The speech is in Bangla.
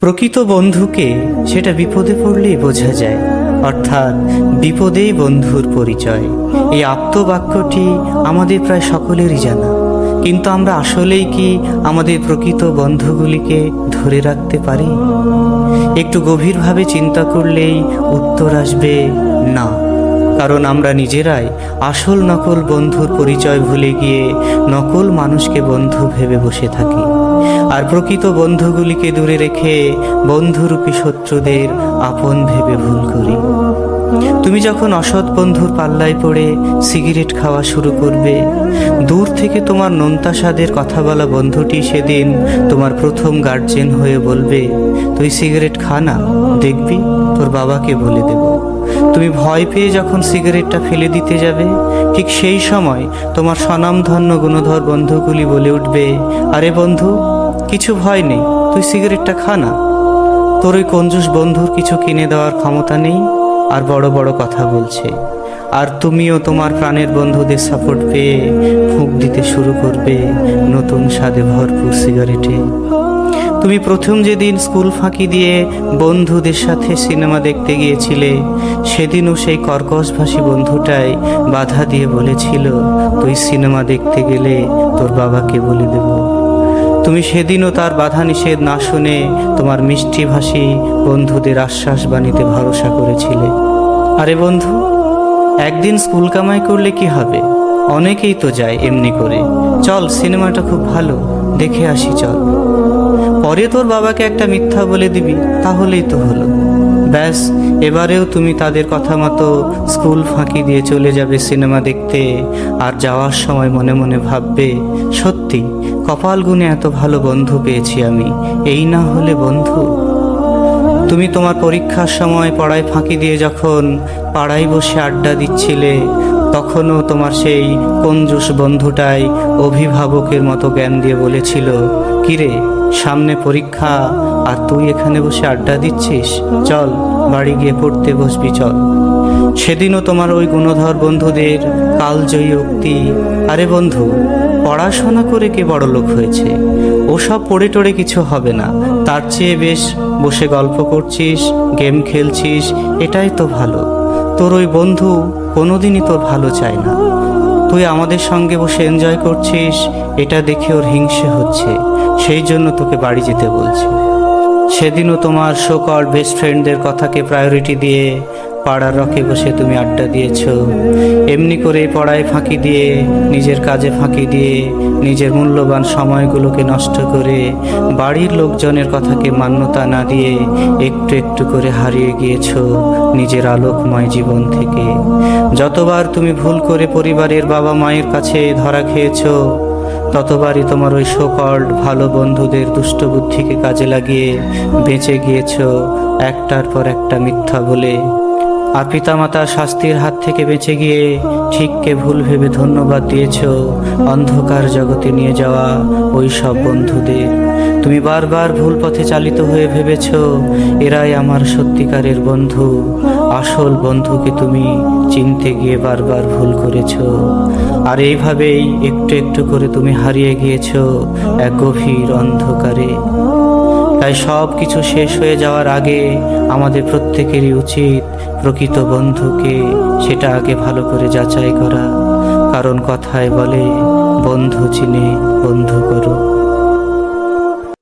প্রকৃত বন্ধুকে সেটা বিপদে পড়লেই বোঝা যায়, অর্থাৎ বিপদেই বন্ধুর পরিচয়। এই আপ্তবাক্যটি আমাদের প্রায় সকলেরই জানা, কিন্তু আমরা আসলেই কি আমাদের প্রকৃত বন্ধুগুলিকে ধরে রাখতে পারি? একটু গভীরভাবে চিন্তা করলেই উত্তর আসবে না। কারণ আমরা নিজেরাই আসল নকল বন্ধুর পরিচয় ভুলে গিয়ে নকল মানুষকে বন্ধু ভেবে বসে থাকি, আর প্রকৃত বন্ধুগুলিকে দূরে রেখে বন্ধুরূপী শত্রুদের আপন ভেবে ভুল করি। তুমি যখন অসৎ বন্ধুর পাল্লায় পড়ে সিগারেট খাওয়া শুরু করবে, দূর থেকে তোমার নোনতা স্বাদের কথা বলা বন্ধুটি সেদিন তোমার প্রথম গার্জেন হয়ে বলবে, তুই সিগারেট খা না, দেখবি তোর বাবাকে বলে দেব। তুমি ভয় পেয়ে যখন সিগারেটটা ফেলে দিতে যাবে, ঠিক সেই সময় তোমার স্বনামধন্য গুণধর বন্ধুগুলি বলে উঠবে, আরে বন্ধু, কিছু ভয় নেই, তুই সিগারেটটা খা না। তোর ওই কঞ্জুস বন্ধুর কিছু কিনে দেওয়ার ক্ষমতা নেই, আর বড় বড় কথা বলছে। আর তুমিও তোমার প্রাণের বন্ধুদের সাপোর্ট পেয়ে ফুঁক দিতে শুরু করবে নতুন স্বাদে ভরপুর সিগারেটে। তুমি প্রথম যেদিন স্কুল ফাঁকি দিয়ে বন্ধুদের সাথে সিনেমা দেখতে গিয়েছিলে, সেদিনও সেই কর্কশভাষী বন্ধুটাই বাধা দিয়ে বলেছিল, তুই সিনেমা দেখতে গেলে তোর বাবাকে বলে দেব। তুমি সেদিনও তার বাধা নিষেধ না শুনে তোমার মিষ্টিভাষী বন্ধুদের আশ্বাস বাণীতে ভরসা করেছিলে। আরে বন্ধু, একদিন স্কুল কামাই করলে কি হবে? অনেকেই তো যায় এমনি করে, চল সিনেমাটা খুব ভালো, দেখে আসি চল। পরে তোর বাবাকে একটা মিথ্যা বলে দিবি, তাহলেই তো হলো। ব্যাস, এবারেও তুমি তাদের কথা মতো স্কুল ফাঁকি দিয়ে চলে যাবে সিনেমা দেখতে, আর যাওয়ার সময় মনে মনে ভাববে, সত্যি কপাল গুনে এত ভালো বন্ধু পেয়েছি আমি, এই না হলে বন্ধু। তুমি তোমার পরীক্ষার সময় পড়ায় ফাঁকি দিয়ে যখন পাড়ায় বসে আড্ডা দিচ্ছিলে, তখনও তোমার সেই কঞ্জুস বন্ধুটাই অভিভাবকের মতো জ্ঞান দিয়ে বলেছিল, কিরে সামনে পরীক্ষা আর তুই এখানে বসে আড্ডা দিচ্ছিস, চল বাড়ি গিয়ে পড়তে বসবি চল। সেদিনও তোমার ওই গুণধর বন্ধুদের কালজয়ী উক্তি, আরে বন্ধু, পড়াশোনা করে কে বড় লোক হয়েছে, ওসব পড়ে টড়ে কিছু হবে না, তার চেয়ে বেশ বসে গল্প করছিস, গেম খেলছিস, এটাই তো ভালো। তোর ওই বন্ধু কোনোদিনই তোর ভালো চায় না, তুই আমাদের সঙ্গে বসে এনজয় করছিস, এটা দেখে ওর হিংসে হচ্ছে, সেই জন্য তোকে বাড়ি যেতে বলছে। সেদিনও তোমার সো-কল্ড বেস্ট ফ্রেন্ডদের কথাকে প্রায়োরিটি দিয়ে পাড়ার রকে বসে তুমি আড্ডা দিয়েছ। এমনি করে পড়ায় ফাঁকি দিয়ে, নিজের কাজে ফাঁকি দিয়ে, নিজের মূল্যবান সময়গুলোকে নষ্ট করে, বাড়ির লোকজনের কথাকে মান্যতা না দিয়ে একটু একটু করে হারিয়ে গিয়েছ নিজের আলোকময় জীবন থেকে। যতবার তুমি ভুল করে পরিবারের বাবা মায়ের কাছে ধরা খেয়েছ, ততবারই তোমার ওই সো-কল্ড ভালো বন্ধুদের দুষ্ট বুদ্ধিকে কাজে লাগিয়ে বেঁচে গিয়েছ একটার পর একটা মিথ্যা বলে। আর পিতামাতার শাস্তির হাত থেকে বেঁচে গিয়ে ঠিককে ভুল ভেবে ধন্যবাদ দিয়েছ অন্ধকার জগতে নিয়ে যাওয়া ওই সব বন্ধুদের। তুমি বারবার ভুল পথে চালিত হয়ে ভেবেছ, এরাই আমার সত্যিকারের বন্ধু। আসল বন্ধুকে তুমি চিনতে গিয়ে বারবার ভুল করেছ, আর এইভাবেই একটু একটু করে তুমি হারিয়ে গিয়েছ এক গভীর অন্ধকারে। তাই সব কিছু শেষ হয়ে যাওয়ার আগে আমাদের প্রত্যেকেরই উচিত প্রকৃত বন্ধুকে সেটা আগে ভালো করে যাচাই করা। কারণ কথায় বলে, বন্ধু চিনে বন্ধু করো।